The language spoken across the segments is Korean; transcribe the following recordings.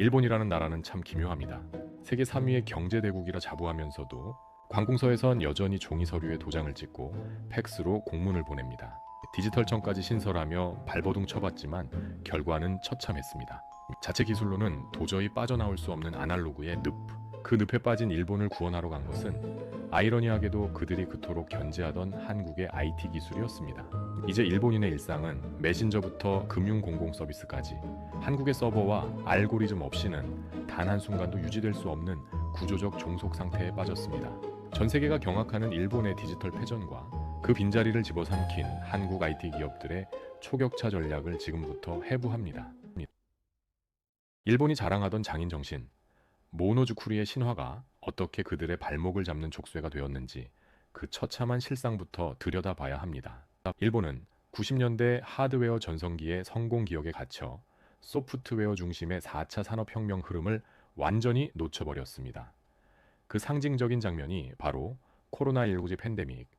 일본이라는 나라는 참 기묘합니다. 세계 3위의 경제대국이라 자부하면서도 관공서에선 여전히 종이 서류에 도장을 찍고 팩스로 공문을 보냅니다. 디지털청까지 신설하며 발버둥 쳐봤지만 결과는 처참했습니다. 자체 기술로는 도저히 빠져나올 수 없는 아날로그의 늪. 그 늪에 빠진 일본을 구원하러 간 것은 아이러니하게도 그들이 그토록 견제하던 한국의 IT 기술이었습니다. 이제 일본인의 일상은 메신저부터 금융공공서비스까지 한국의 서버와 알고리즘 없이는 단 한순간도 유지될 수 없는 구조적 종속 상태에 빠졌습니다. 전 세계가 경악하는 일본의 디지털 패전과 그 빈자리를 집어삼킨 한국 IT 기업들의 초격차 전략을 지금부터 해부합니다. 일본이 자랑하던 장인 정신, 모노즈쿠리의 신화가 어떻게 그들의 발목을 잡는 족쇄가 되었는지 그 처참한 실상부터 들여다봐야 합니다. 일본은 90년대 하드웨어 전성기의 성공 기억에 갇혀 소프트웨어 중심의 4차 산업혁명 흐름을 완전히 놓쳐버렸습니다. 그 상징적인 장면이 바로 코로나19지 팬데믹,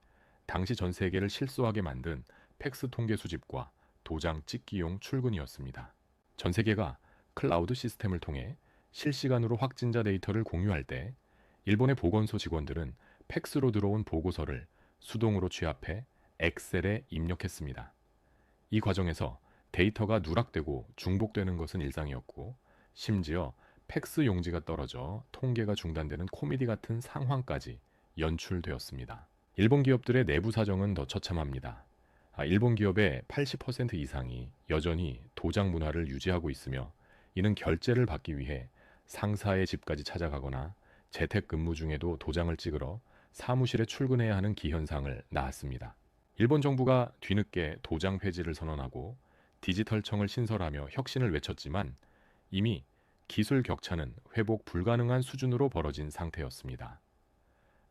당시 전 세계를 실수하게 만든 팩스 통계 수집과 도장 찍기용 출근이었습니다. 전 세계가 클라우드 시스템을 통해 실시간으로 확진자 데이터를 공유할 때 일본의 보건소 직원들은 팩스로 들어온 보고서를 수동으로 취합해 엑셀에 입력했습니다. 이 과정에서 데이터가 누락되고 중복되는 것은 일상이었고, 심지어 팩스 용지가 떨어져 통계가 중단되는 코미디 같은 상황까지 연출되었습니다. 일본 기업들의 내부 사정은 더 처참합니다. 일본 기업의 80% 이상이 여전히 도장 문화를 유지하고 있으며, 이는 결제를 받기 위해 상사의 집까지 찾아가거나 재택근무 중에도 도장을 찍으러 사무실에 출근해야 하는 기현상을 낳았습니다. 일본 정부가 뒤늦게 도장 폐지를 선언하고 디지털청을 신설하며 혁신을 외쳤지만 이미 기술 격차는 회복 불가능한 수준으로 벌어진 상태였습니다.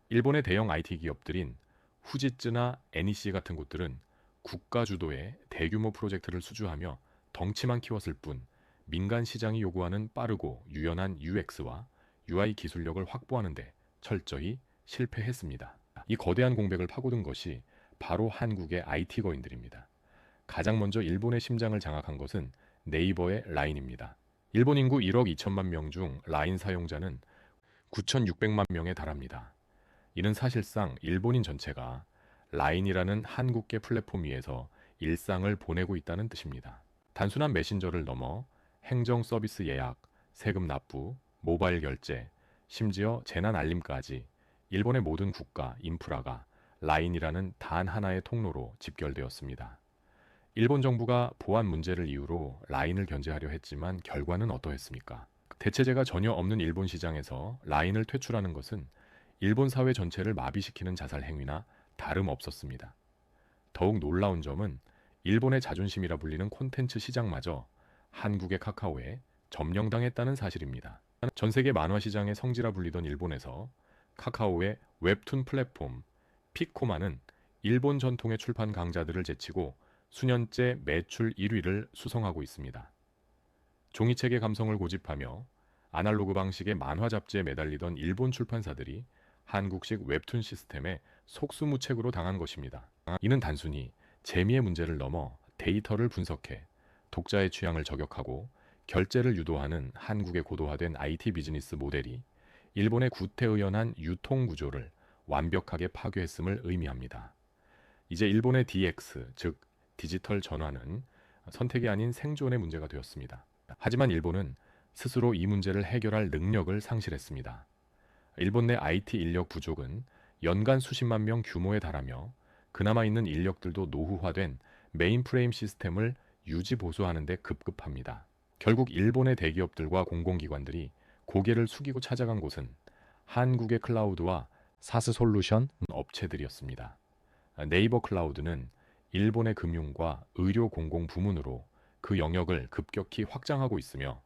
일본의 대형 IT 기업들인 후지츠나 NEC 같은 곳들은 국가 주도의 대규모 프로젝트를 수주하며 덩치만 키웠을 뿐 민간 시장이 요구하는 빠르고 유연한 UX와 UI 기술력을 확보하는 데 철저히 실패했습니다. 이 거대한 공백을 파고든 것이 바로 한국의 IT 거인들입니다. 가장 먼저 일본의 심장을 장악한 것은 네이버의 라인입니다. 일본 인구 1억 2천만 명 중 라인 사용자는 9,600만 명에 달합니다. 이는 사실상 일본인 전체가 라인이라는 한국계 플랫폼 위에서 일상을 보내고 있다는 뜻입니다. 단순한 메신저를 넘어 행정 서비스 예약, 세금 납부, 모바일 결제, 심지어 재난 알림까지 일본의 모든 국가, 인프라가 라인이라는 단 하나의 통로로 집결되었습니다. 일본 정부가 보안 문제를 이유로 라인을 견제하려 했지만 결과는 어떠했습니까? 대체제가 전혀 없는 일본 시장에서 라인을 퇴출하는 것은 일본 사회 전체를 마비시키는 자살 행위나 다름없었습니다. 더욱 놀라운 점은 일본의 자존심이라 불리는 콘텐츠 시장마저 한국의 카카오에 점령당했다는 사실입니다. 전 세계 만화 시장의 성지라 불리던 일본에서 카카오의 웹툰 플랫폼 피코마는 일본 전통의 출판 강자들을 제치고 수년째 매출 1위를 수성하고 있습니다. 종이책의 감성을 고집하며 아날로그 방식의 만화 잡지에 매달리던 일본 출판사들이 한국식 웹툰 시스템에 속수무책으로 당한 것입니다. 이는 단순히 재미의 문제를 넘어 데이터를 분석해 독자의 취향을 저격하고 결제를 유도하는 한국의 고도화된 IT 비즈니스 모델이 일본의 구태의연한 유통 구조를 완벽하게 파괴했음을 의미합니다. 이제 일본의 DX, 즉 디지털 전환은 선택이 아닌 생존의 문제가 되었습니다. 하지만 일본은 스스로 이 문제를 해결할 능력을 상실했습니다. 일본 내 IT 인력 부족은 연간 수십만 명 규모에 달하며 그나마 있는 인력들도 노후화된 메인프레임 시스템을 유지 보수하는 데 급급합니다. 결국 일본의 대기업들과 공공기관들이 고개를 숙이고 찾아간 곳은 한국의 클라우드와 사스 솔루션 업체들이었습니다. 네이버 클라우드는 일본의 금융과 의료 공공 부문으로 그 영역을 급격히 확장하고 있으며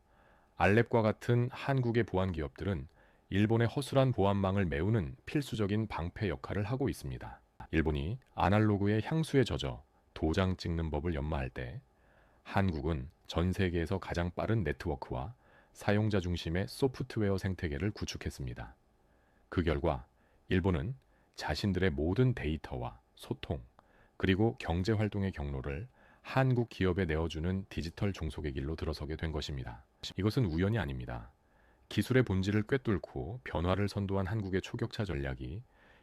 알랩과 같은 한국의 보안 기업들은 일본의 허술한 보안망을 메우는 필수적인 방패 역할을 하고 있습니다. 일본이 아날로그의 향수에 젖어 도장 찍는 법을 연마할 때 한국은 전 세계에서 가장 빠른 네트워크와 사용자 중심의 소프트웨어 생태계를 구축했습니다. 그 결과 일본은 자신들의 모든 데이터와 소통, 그리고 경제 활동의 경로를 한국 기업에 내어주는 디지털 종속의 길로 들어서게 된 것입니다. 이것은 우연이 아닙니다. 기술의 본질을 꿰뚫고 변화를 선도한 한국의 초격차 전략이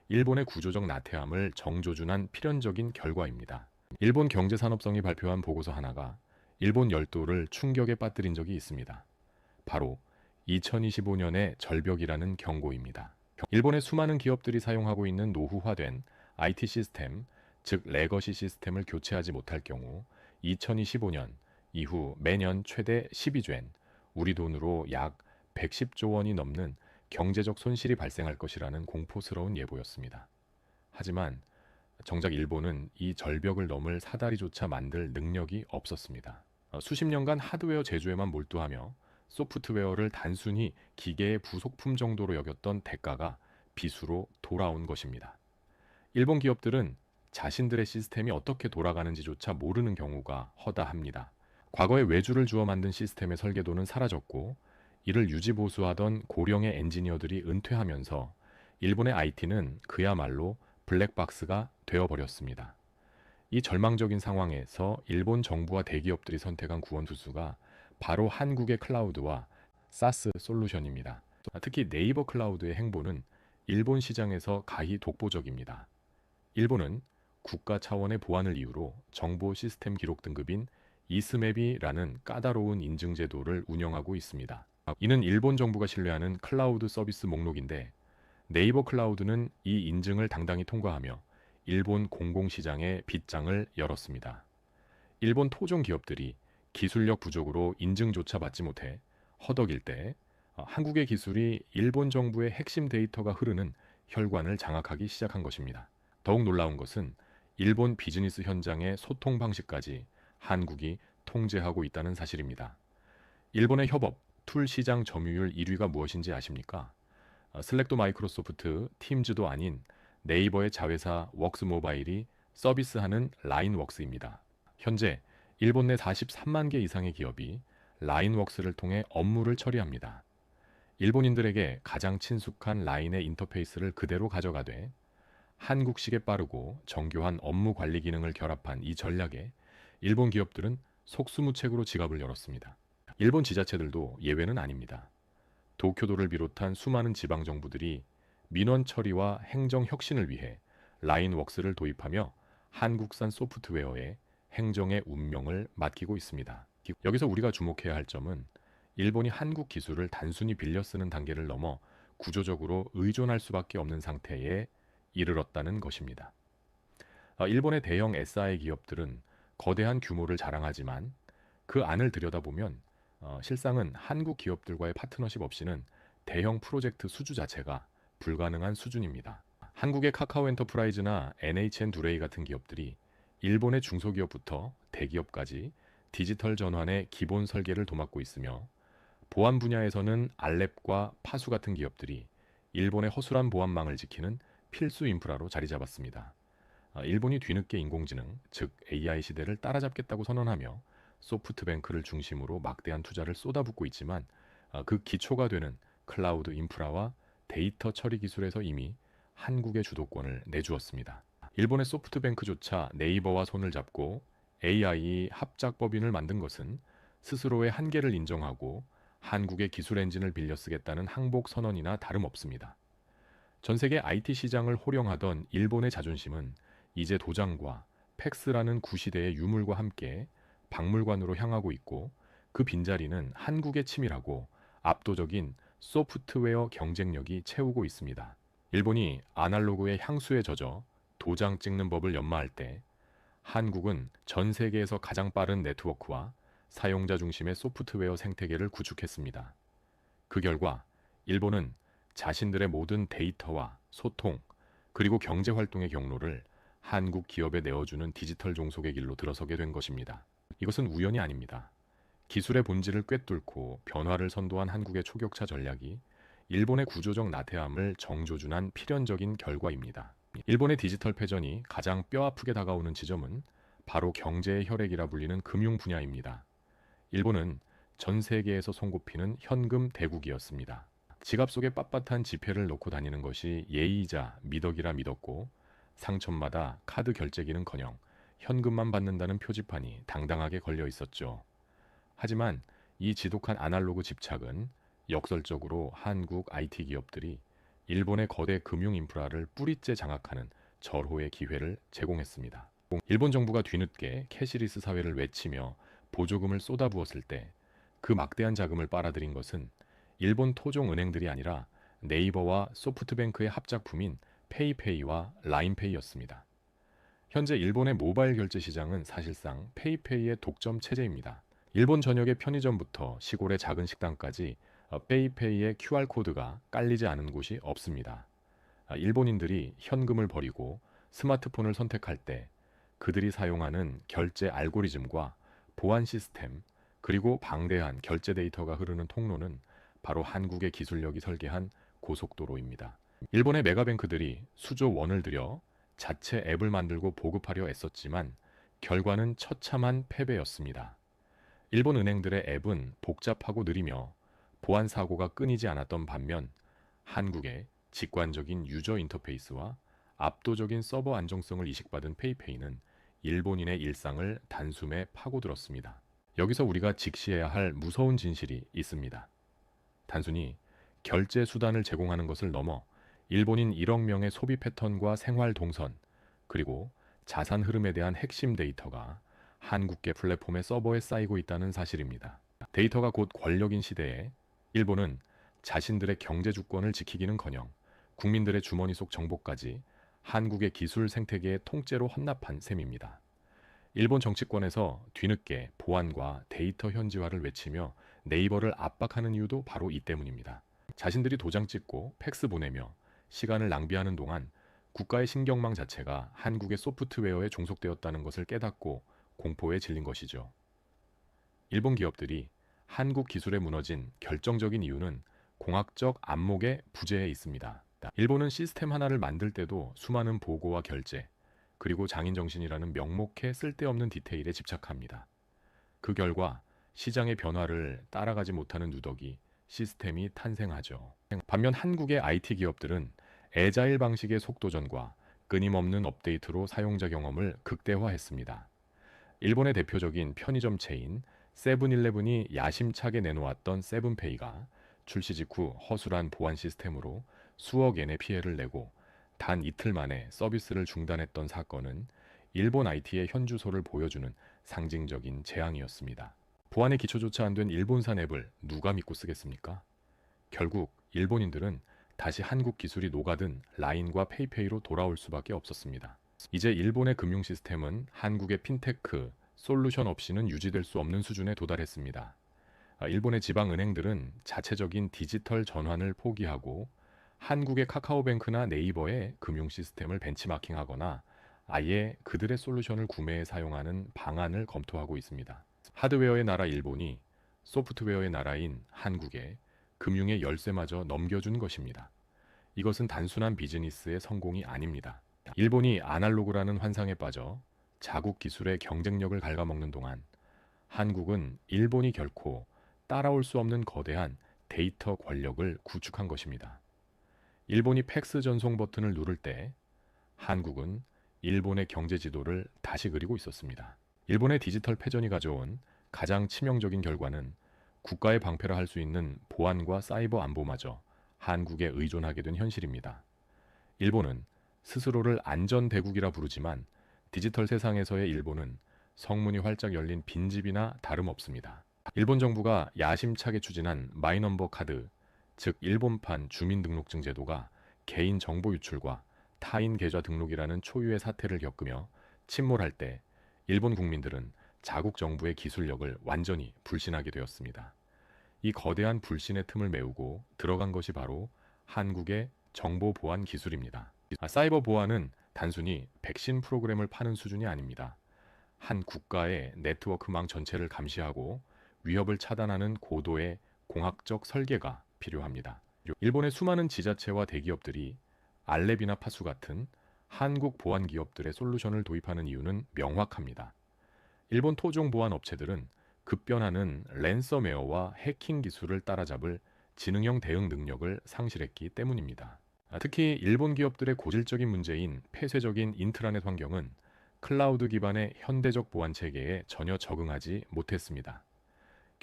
일본의 구조적 나태함을 정조준한 필연적인 결과입니다. 일본 경제산업성이 발표한 보고서 하나가 일본 열도를 충격에 빠뜨린 적이 있습니다. 바로 2025년의 절벽이라는 경고입니다. 일본의 수많은 기업들이 사용하고 있는 노후화된 IT 시스템, 즉 레거시 시스템을 교체하지 못할 경우 2025년 이후 매년 최대 12조엔, 우리 돈으로 약 110조 원이 넘는 경제적 손실이 발생할 것이라는 공포스러운 예보였습니다. 하지만 정작 일본은 이 절벽을 넘을 사다리조차 만들 능력이 없었습니다. 수십 년간 하드웨어 제조에만 몰두하며 소프트웨어를 단순히 기계의 부속품 정도로 여겼던 대가가 비수로 돌아온 것입니다. 일본 기업들은 자신들의 시스템이 어떻게 돌아가는지조차 모르는 경우가 허다합니다. 과거에 외주를 주어 만든 시스템의 설계도는 사라졌고 이를 유지보수하던 고령의 엔지니어들이 은퇴하면서 일본의 IT는 그야말로 블랙박스가 되어버렸습니다. 이 절망적인 상황에서 일본 정부와 대기업들이 선택한 구원 투수가 바로 한국의 클라우드와 사스 솔루션입니다. 특히 네이버 클라우드의 행보는 일본 시장에서 가히 독보적입니다. 일본은 국가 차원의 보안을 이유로 정보 시스템 기록 등급인 이스맵이라는 까다로운 인증 제도를 운영하고 있습니다. 이는 일본 정부가 신뢰하는 클라우드 서비스 목록인데 네이버 클라우드는 이 인증을 당당히 통과하며 일본 공공시장에 빗장을 열었습니다. 일본 토종 기업들이 기술력 부족으로 인증조차 받지 못해 허덕일 때 한국의 기술이 일본 정부의 핵심 데이터가 흐르는 혈관을 장악하기 시작한 것입니다. 더욱 놀라운 것은 일본 비즈니스 현장의 소통 방식까지 한국이 통제하고 있다는 사실입니다. 일본의 협업, 툴 시장 점유율 1위가 무엇인지 아십니까? 슬랙도 마이크로소프트, 팀즈도 아닌 네이버의 자회사 웍스모바일이 서비스하는 라인웍스입니다. 현재 일본 내 43만 개 이상의 기업이 라인웍스를 통해 업무를 처리합니다. 일본인들에게 가장 친숙한 라인의 인터페이스를 그대로 가져가되 한국식의 빠르고 정교한 업무 관리 기능을 결합한 이 전략에 일본 기업들은 속수무책으로 지갑을 열었습니다. 일본 지자체들도 예외는 아닙니다. 도쿄도를 비롯한 수많은 지방정부들이 민원 처리와 행정 혁신을 위해 라인웍스를 도입하며 한국산 소프트웨어에 행정의 운명을 맡기고 있습니다. 여기서 우리가 주목해야 할 점은 일본이 한국 기술을 단순히 빌려 쓰는 단계를 넘어 구조적으로 의존할 수밖에 없는 상태에 이르렀다는 것입니다. 일본의 대형 SI 기업들은 거대한 규모를 자랑하지만 그 안을 들여다보면 실상은 한국 기업들과의 파트너십 없이는 대형 프로젝트 수주 자체가 불가능한 수준입니다. 한국의 카카오 엔터프라이즈나 NHN 두레이 같은 기업들이 일본의 중소기업부터 대기업까지 디지털 전환의 기본 설계를 도맡고 있으며 보안 분야에서는 알랩과 파수 같은 기업들이 일본의 허술한 보안망을 지키는 필수 인프라로 자리 잡았습니다. 일본이 뒤늦게 인공지능, 즉 AI 시대를 따라잡겠다고 선언하며 소프트뱅크를 중심으로 막대한 투자를 쏟아붓고 있지만 그 기초가 되는 클라우드 인프라와 데이터 처리 기술에서 이미 한국의 주도권을 내주었습니다. 일본의 소프트뱅크조차 네이버와 손을 잡고 AI 합작법인을 만든 것은 스스로의 한계를 인정하고 한국의 기술 엔진을 빌려 쓰겠다는 항복 선언이나 다름없습니다. 전 세계 IT 시장을 호령하던 일본의 자존심은 이제 도장과 팩스라는 구시대의 유물과 함께 박물관으로 향하고 있고 그 빈자리는 한국의 치밀하고 압도적인 소프트웨어 경쟁력이 채우고 있습니다. 일본이 아날로그의 향수에 젖어 도장 찍는 법을 연마할 때 한국은 전 세계에서 가장 빠른 네트워크와 사용자 중심의 소프트웨어 생태계를 구축했습니다. 그 결과 일본은 자신들의 모든 데이터와 소통 그리고 경제 활동의 경로를 한국 기업에 내어주는 디지털 종속의 길로 들어서게 된 것입니다. 이것은 우연이 아닙니다. 기술의 본질을 꿰뚫고 변화를 선도한 한국의 초격차 전략이 일본의 구조적 나태함을 정조준한 필연적인 결과입니다. 일본의 디지털 패전이 가장 뼈아프게 다가오는 지점은 바로 경제의 혈액이라 불리는 금융 분야입니다. 일본은 전 세계에서 손꼽히는 현금 대국이었습니다. 지갑 속에 빳빳한 지폐를 넣고 다니는 것이 예의이자 미덕이라 믿었고 상점마다 카드 결제기는커녕 현금만 받는다는 표지판이 당당하게 걸려 있었죠. 하지만 이 지독한 아날로그 집착은 역설적으로 한국 IT 기업들이 일본의 거대 금융 인프라를 뿌리째 장악하는 절호의 기회를 제공했습니다. 일본 정부가 뒤늦게 캐시리스 사회를 외치며 보조금을 쏟아부었을 때 그 막대한 자금을 빨아들인 것은 일본 토종 은행들이 아니라 네이버와 소프트뱅크의 합작품인 페이페이와 라인페이였습니다. 현재 일본의 모바일 결제 시장은 사실상 페이페이의 독점 체제입니다. 일본 전역의 편의점부터 시골의 작은 식당까지 페이페이의 QR코드가 깔리지 않은 곳이 없습니다. 일본인들이 현금을 버리고 스마트폰을 선택할 때 그들이 사용하는 결제 알고리즘과 보안 시스템, 그리고 방대한 결제 데이터가 흐르는 통로는 바로 한국의 기술력이 설계한 고속도로입니다. 일본의 메가뱅크들이 수조 원을 들여 자체 앱을 만들고 보급하려 애썼지만 결과는 처참한 패배였습니다. 일본 은행들의 앱은 복잡하고 느리며 보안 사고가 끊이지 않았던 반면 한국의 직관적인 유저 인터페이스와 압도적인 서버 안정성을 이식받은 페이페이는 일본인의 일상을 단숨에 파고들었습니다. 여기서 우리가 직시해야 할 무서운 진실이 있습니다. 단순히 결제 수단을 제공하는 것을 넘어 일본인 1억 명의 소비 패턴과 생활 동선, 그리고 자산 흐름에 대한 핵심 데이터가 한국계 플랫폼의 서버에 쌓이고 있다는 사실입니다. 데이터가 곧 권력인 시대에 일본은 자신들의 경제 주권을 지키기는커녕 국민들의 주머니 속 정보까지 한국의 기술 생태계의 통째로 헌납한 셈입니다. 일본 정치권에서 뒤늦게 보안과 데이터 현지화를 외치며 네이버를 압박하는 이유도 바로 이 때문입니다. 자신들이 도장 찍고 팩스 보내며 시간을 낭비하는 동안 국가의 신경망 자체가 한국의 소프트웨어에 종속되었다는 것을 깨닫고 공포에 질린 것이죠. 일본 기업들이 한국 기술에 무너진 결정적인 이유는 공학적 안목의 부재에 있습니다. 일본은 시스템 하나를 만들 때도 수많은 보고와 결제, 그리고 장인정신이라는 명목해 쓸데없는 디테일에 집착합니다. 그 결과 시장의 변화를 따라가지 못하는 누더기 시스템이 탄생하죠. 반면 한국의 IT 기업들은 애자일 방식의 속도전과 끊임없는 업데이트로 사용자 경험을 극대화했습니다. 일본의 대표적인 편의점 체인 세븐일레븐이 야심차게 내놓았던 세븐페이가 출시 직후 허술한 보안 시스템으로 수억 엔의 피해를 내고 단 이틀 만에 서비스를 중단했던 사건은 일본 IT의 현주소를 보여주는 상징적인 재앙이었습니다. 보안의 기초조차 안 된 일본산 앱을 누가 믿고 쓰겠습니까? 결국 일본인들은 다시 한국 기술이 녹아든 라인과 페이페이로 돌아올 수밖에 없었습니다. 이제 일본의 금융 시스템은 한국의 핀테크, 솔루션 없이는 유지될 수 없는 수준에 도달했습니다. 일본의 지방은행들은 자체적인 디지털 전환을 포기하고 한국의 카카오뱅크나 네이버의 금융 시스템을 벤치마킹하거나 아예 그들의 솔루션을 구매해 사용하는 방안을 검토하고 있습니다. 하드웨어의 나라 일본이 소프트웨어의 나라인 한국에 금융의 열쇠마저 넘겨준 것입니다. 이것은 단순한 비즈니스의 성공이 아닙니다. 일본이 아날로그라는 환상에 빠져 자국 기술의 경쟁력을 갉아먹는 동안 한국은 일본이 결코 따라올 수 없는 거대한 데이터 권력을 구축한 것입니다. 일본이 팩스 전송 버튼을 누를 때 한국은 일본의 경제 지도를 다시 그리고 있었습니다. 일본의 디지털 패전이 가져온 가장 치명적인 결과는 국가의 방패라 할 수 있는 보안과 사이버 안보마저 한국에 의존하게 된 현실입니다. 일본은 스스로를 안전대국이라 부르지만 디지털 세상에서의 일본은 성문이 활짝 열린 빈집이나 다름없습니다. 일본 정부가 야심차게 추진한 마이넘버 카드, 즉 일본판 주민등록증 제도가 개인 정보 유출과 타인 계좌 등록이라는 초유의 사태를 겪으며 침몰할 때 일본 국민들은 자국 정부의 기술력을 완전히 불신하게 되었습니다. 이 거대한 불신의 틈을 메우고 들어간 것이 바로 한국의 정보 보안 기술입니다. 사이버 보안은 단순히 백신 프로그램을 파는 수준이 아닙니다. 한 국가의 네트워크망 전체를 감시하고 위협을 차단하는 고도의 공학적 설계가 필요합니다. 일본의 수많은 지자체와 대기업들이 알렙이나 파수 같은 한국 보안 기업들의 솔루션을 도입하는 이유는 명확합니다. 일본 토종 보안 업체들은 급변하는 랜섬웨어와 해킹 기술을 따라잡을 지능형 대응 능력을 상실했기 때문입니다. 특히 일본 기업들의 고질적인 문제인 폐쇄적인 인트라넷 환경은 클라우드 기반의 현대적 보안 체계에 전혀 적응하지 못했습니다.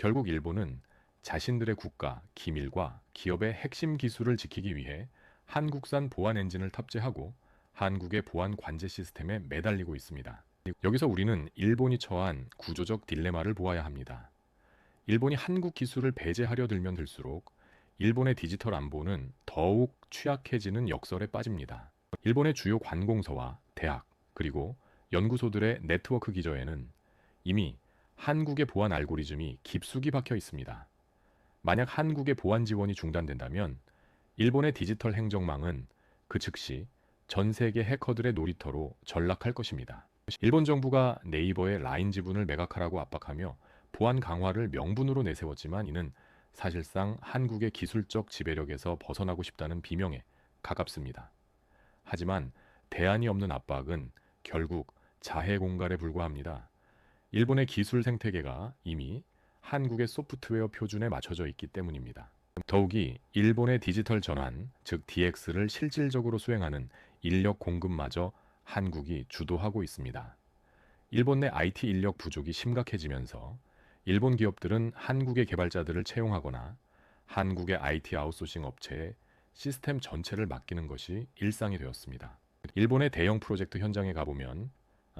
결국 일본은 자신들의 국가, 기밀과 기업의 핵심 기술을 지키기 위해 한국산 보안 엔진을 탑재하고 한국의 보안 관제 시스템에 매달리고 있습니다. 여기서 우리는 일본이 처한 구조적 딜레마를 보아야 합니다. 일본이 한국 기술을 배제하려 들면 들수록 일본의 디지털 안보는 더욱 취약해지는 역설에 빠집니다. 일본의 주요 관공서와 대학, 그리고 연구소들의 네트워크 기저에는 이미 한국의 보안 알고리즘이 깊숙이 박혀 있습니다. 만약 한국의 보안 지원이 중단된다면 일본의 디지털 행정망은 그 즉시 전 세계 해커들의 놀이터로 전락할 것입니다. 일본 정부가 네이버의 라인 지분을 매각하라고 압박하며 보안 강화를 명분으로 내세웠지만 이는 사실상 한국의 기술적 지배력에서 벗어나고 싶다는 비명에 가깝습니다. 하지만 대안이 없는 압박은 결국 자해 공갈에 불과합니다. 일본의 기술 생태계가 이미 한국의 소프트웨어 표준에 맞춰져 있기 때문입니다. 더욱이 일본의 디지털 전환, 즉 DX를 실질적으로 수행하는 인력 공급마저 한국이 주도하고 있습니다. 일본 내 IT 인력 부족이 심각해지면서 일본 기업들은 한국의 개발자들을 채용하거나 한국의 IT 아웃소싱 업체에 시스템 전체를 맡기는 것이 일상이 되었습니다. 일본의 대형 프로젝트 현장에 가보면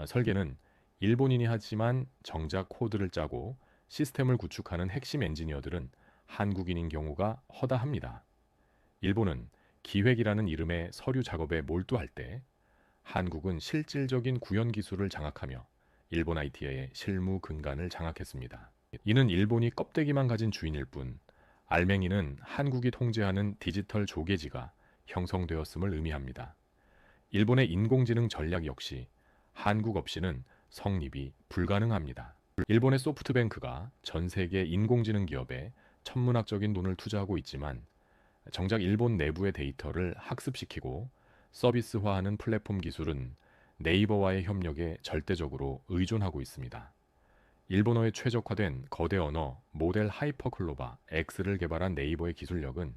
설계는 일본인이 하지만 정작 코드를 짜고 시스템을 구축하는 핵심 엔지니어들은 한국인인 경우가 허다합니다. 일본은 기획이라는 이름의 서류 작업에 몰두할 때 한국은 실질적인 구현 기술을 장악하며 일본 IT의 실무 근간을 장악했습니다. 이는 일본이 껍데기만 가진 주인일 뿐 알맹이는 한국이 통제하는 디지털 조개지가 형성되었음을 의미합니다. 일본의 인공지능 전략 역시 한국 없이는 성립이 불가능합니다. 일본의 소프트뱅크가 전 세계 인공지능 기업에 천문학적인 돈을 투자하고 있지만 정작 일본 내부의 데이터를 학습시키고 서비스화하는 플랫폼 기술은 네이버와의 협력에 절대적으로 의존하고 있습니다. 일본어에 최적화된 거대 언어 모델 하이퍼클로바 X를 개발한 네이버의 기술력은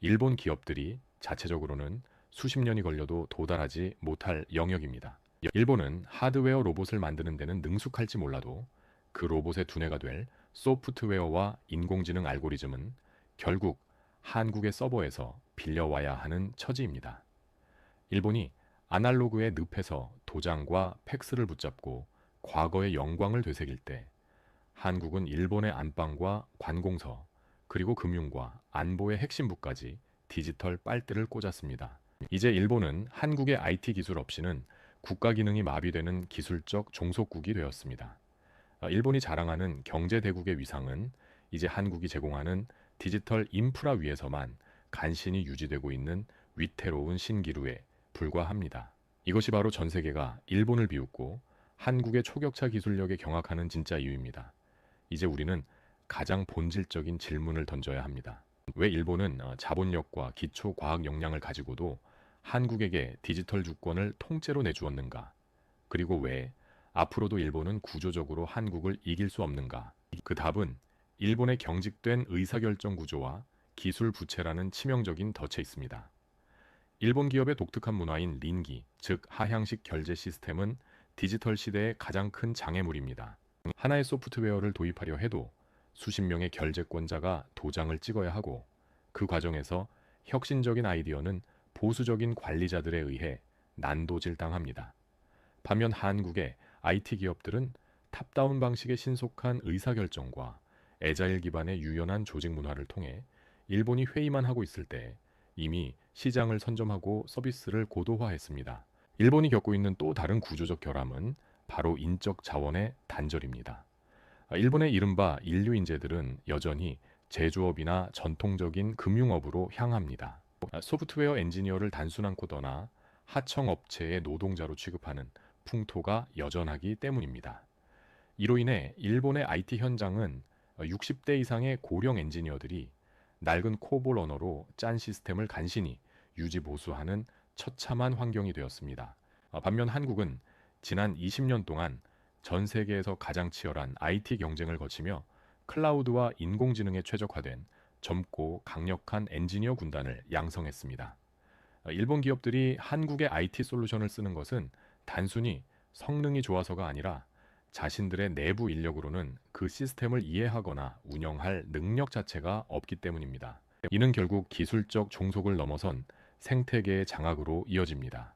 일본 기업들이 자체적으로는 수십 년이 걸려도 도달하지 못할 영역입니다. 일본은 하드웨어 로봇을 만드는 데는 능숙할지 몰라도 그 로봇의 두뇌가 될 소프트웨어와 인공지능 알고리즘은 결국 한국의 서버에서 빌려와야 하는 처지입니다. 일본이 아날로그의 늪에서 도장과 팩스를 붙잡고 과거의 영광을 되새길 때 한국은 일본의 안방과 관공서 그리고 금융과 안보의 핵심부까지 디지털 빨대를 꽂았습니다. 이제 일본은 한국의 IT 기술 없이는 국가 기능이 마비되는 기술적 종속국이 되었습니다. 일본이 자랑하는 경제 대국의 위상은 이제 한국이 제공하는 디지털 인프라 위에서만 간신히 유지되고 있는 위태로운 신기루에 불과합니다. 이것이 바로 전 세계가 일본을 비웃고 한국의 초격차 기술력에 경악하는 진짜 이유입니다. 이제 우리는 가장 본질적인 질문을 던져야 합니다. 왜 일본은 자본력과 기초 과학 역량을 가지고도 한국에게 디지털 주권을 통째로 내주었는가? 그리고 왜 앞으로도 일본은 구조적으로 한국을 이길 수 없는가? 그 답은 일본의 경직된 의사결정 구조와 기술 부채라는 치명적인 덫에 있습니다. 일본 기업의 독특한 문화인 린기, 즉 하향식 결제 시스템은 디지털 시대의 가장 큰 장애물입니다. 하나의 소프트웨어를 도입하려 해도 수십 명의 결제권자가 도장을 찍어야 하고 그 과정에서 혁신적인 아이디어는 보수적인 관리자들에 의해 난도질당합니다. 반면 한국의 IT 기업들은 탑다운 방식의 신속한 의사결정과 애자일 기반의 유연한 조직 문화를 통해 일본이 회의만 하고 있을 때 이미 시장을 선점하고 서비스를 고도화했습니다. 일본이 겪고 있는 또 다른 구조적 결함은 바로 인적 자원의 단절입니다. 일본의 이른바 인류 인재들은 여전히 제조업이나 전통적인 금융업으로 향합니다. 소프트웨어 엔지니어를 단순한 코더나 하청 업체의 노동자로 취급하는 풍토가 여전하기 때문입니다. 이로 인해 일본의 IT 현장은 60대 이상의 고령 엔지니어들이 낡은 코볼 언어로 짠 시스템을 간신히 유지 보수하는 처참한 환경이 되었습니다. 반면 한국은 지난 20년 동안 전 세계에서 가장 치열한 IT 경쟁을 거치며 클라우드와 인공지능에 최적화된 젊고 강력한 엔지니어 군단을 양성했습니다. 일본 기업들이 한국의 IT 솔루션을 쓰는 것은 단순히 성능이 좋아서가 아니라 자신들의 내부 인력으로는 그 시스템을 이해하거나 운영할 능력 자체가 없기 때문입니다. 이는 결국 기술적 종속을 넘어선 생태계의 장악으로 이어집니다.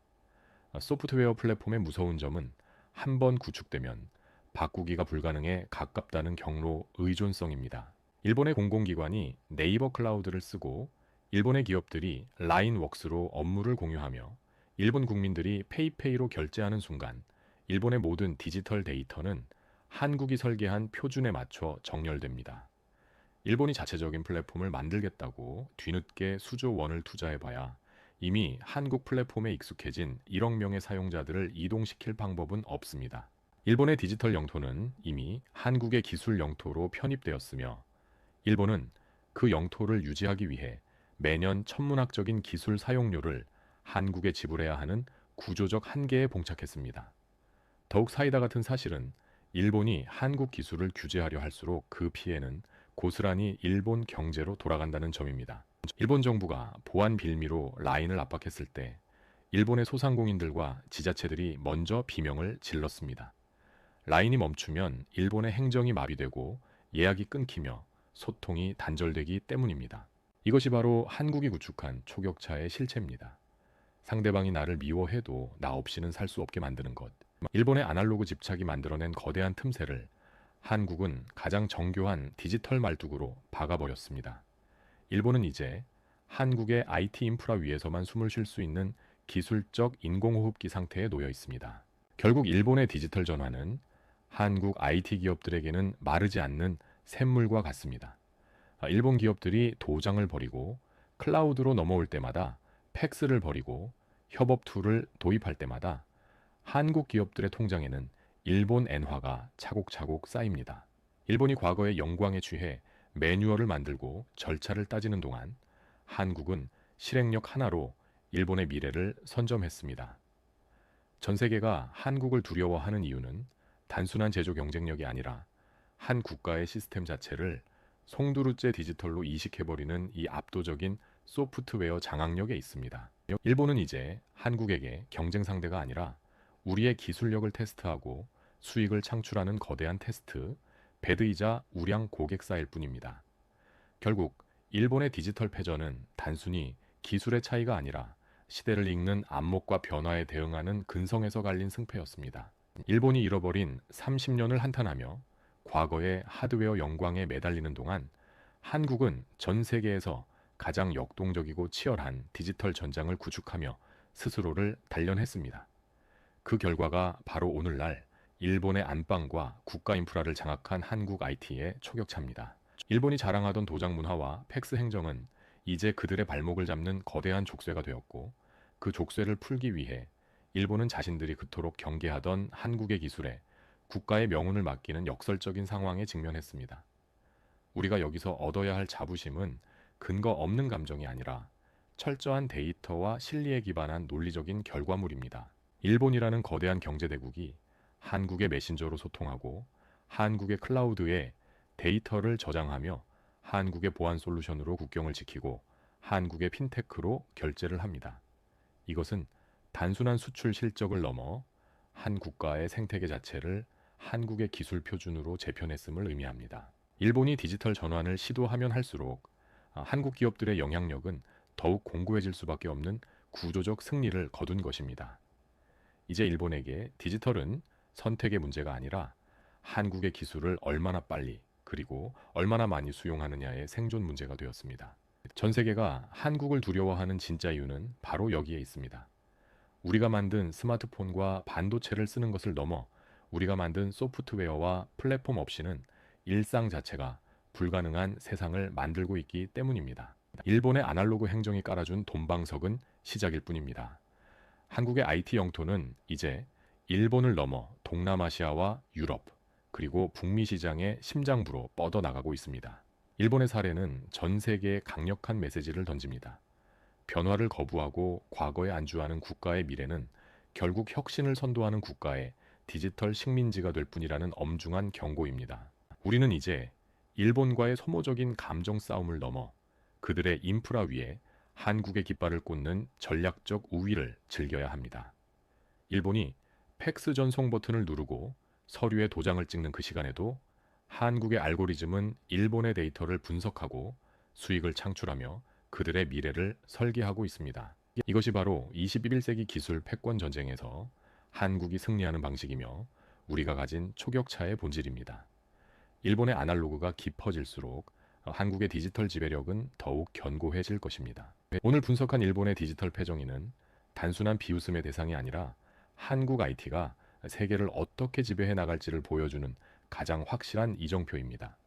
소프트웨어 플랫폼의 무서운 점은 한 번 구축되면 바꾸기가 불가능해 가깝다는 경로 의존성입니다. 일본의 공공기관이 네이버 클라우드를 쓰고 일본의 기업들이 라인웍스로 업무를 공유하며 일본 국민들이 페이페이로 결제하는 순간 일본의 모든 디지털 데이터는 한국이 설계한 표준에 맞춰 정렬됩니다. 일본이 자체적인 플랫폼을 만들겠다고 뒤늦게 수조 원을 투자해봐야 이미 한국 플랫폼에 익숙해진 1억 명의 사용자들을 이동시킬 방법은 없습니다. 일본의 디지털 영토는 이미 한국의 기술 영토로 편입되었으며 일본은 그 영토를 유지하기 위해 매년 천문학적인 기술 사용료를 한국에 지불해야 하는 구조적 한계에 봉착했습니다. 더욱 사이다 같은 사실은 일본이 한국 기술을 규제하려 할수록 그 피해는 고스란히 일본 경제로 돌아간다는 점입니다. 일본 정부가 보안 빌미로 라인을 압박했을 때 일본의 소상공인들과 지자체들이 먼저 비명을 질렀습니다. 라인이 멈추면 일본의 행정이 마비되고 예약이 끊기며 소통이 단절되기 때문입니다. 이것이 바로 한국이 구축한 초격차의 실체입니다. 상대방이 나를 미워해도 나 없이는 살 수 없게 만드는 것. 일본의 아날로그 집착이 만들어낸 거대한 틈새를 한국은 가장 정교한 디지털 말뚝으로 박아버렸습니다. 일본은 이제 한국의 IT 인프라 위에서만 숨을 쉴 수 있는 기술적 인공호흡기 상태에 놓여 있습니다. 결국 일본의 디지털 전환은 한국 IT 기업들에게는 마르지 않는 샘물과 같습니다. 일본 기업들이 도장을 버리고 클라우드로 넘어올 때마다 팩스를 버리고 협업 툴을 도입할 때마다 한국 기업들의 통장에는 일본 엔화가 차곡차곡 쌓입니다. 일본이 과거의 영광에 취해 매뉴얼을 만들고 절차를 따지는 동안 한국은 실행력 하나로 일본의 미래를 선점했습니다. 전 세계가 한국을 두려워하는 이유는 단순한 제조 경쟁력이 아니라 한 국가의 시스템 자체를 송두루째 디지털로 이식해버리는 이 압도적인 소프트웨어 장악력에 있습니다. 일본은 이제 한국에게 경쟁 상대가 아니라 우리의 기술력을 테스트하고 수익을 창출하는 거대한 테스트, 배드이자 우량 고객사일 뿐입니다. 결국 일본의 디지털 패전은 단순히 기술의 차이가 아니라 시대를 읽는 안목과 변화에 대응하는 근성에서 갈린 승패였습니다. 일본이 잃어버린 30년을 한탄하며 과거의 하드웨어 영광에 매달리는 동안 한국은 전 세계에서 가장 역동적이고 치열한 디지털 전장을 구축하며 스스로를 단련했습니다. 그 결과가 바로 오늘날 일본의 안방과 국가 인프라를 장악한 한국 IT의 초격차입니다. 일본이 자랑하던 도장 문화와 팩스 행정은 이제 그들의 발목을 잡는 거대한 족쇄가 되었고 그 족쇄를 풀기 위해 일본은 자신들이 그토록 경계하던 한국의 기술에 국가의 명운을 맡기는 역설적인 상황에 직면했습니다. 우리가 여기서 얻어야 할 자부심은 근거 없는 감정이 아니라 철저한 데이터와 실리에 기반한 논리적인 결과물입니다. 일본이라는 거대한 경제대국이 한국의 메신저로 소통하고 한국의 클라우드에 데이터를 저장하며 한국의 보안 솔루션으로 국경을 지키고 한국의 핀테크로 결제를 합니다. 이것은 단순한 수출 실적을 넘어 한 국가의 생태계 자체를 한국의 기술 표준으로 재편했음을 의미합니다. 일본이 디지털 전환을 시도하면 할수록 한국 기업들의 영향력은 더욱 공고해질 수밖에 없는 구조적 승리를 거둔 것입니다. 이제 일본에게 디지털은 선택의 문제가 아니라 한국의 기술을 얼마나 빨리 그리고 얼마나 많이 수용하느냐의 생존 문제가 되었습니다. 전 세계가 한국을 두려워하는 진짜 이유는 바로 여기에 있습니다. 우리가 만든 스마트폰과 반도체를 쓰는 것을 넘어 우리가 만든 소프트웨어와 플랫폼 없이는 일상 자체가 불가능한 세상을 만들고 있기 때문입니다. 일본의 아날로그 행정이 깔아준 돈방석은 시작일 뿐입니다. 한국의 IT 영토는 이제 일본을 넘어 동남아시아와 유럽, 그리고 북미 시장의 심장부로 뻗어나가고 있습니다. 일본의 사례는 전 세계에 강력한 메시지를 던집니다. 변화를 거부하고 과거에 안주하는 국가의 미래는 결국 혁신을 선도하는 국가의 디지털 식민지가 될 뿐이라는 엄중한 경고입니다. 우리는 이제 일본과의 소모적인 감정 싸움을 넘어 그들의 인프라 위에 한국의 깃발을 꽂는 전략적 우위를 즐겨야 합니다. 일본이 팩스 전송 버튼을 누르고 서류에 도장을 찍는 그 시간에도 한국의 알고리즘은 일본의 데이터를 분석하고 수익을 창출하며 그들의 미래를 설계하고 있습니다. 이것이 바로 21세기 기술 패권 전쟁에서 한국이 승리하는 방식이며 우리가 가진 초격차의 본질입니다. 일본의 아날로그가 깊어질수록 한국의 디지털 지배력은 더욱 견고해질 것입니다. 오늘 분석한 일본의 디지털 패정의는 단순한 비웃음의 대상이 아니라 한국 IT가 세계를 어떻게 지배해 나갈지를 보여주는 가장 확실한 이정표입니다.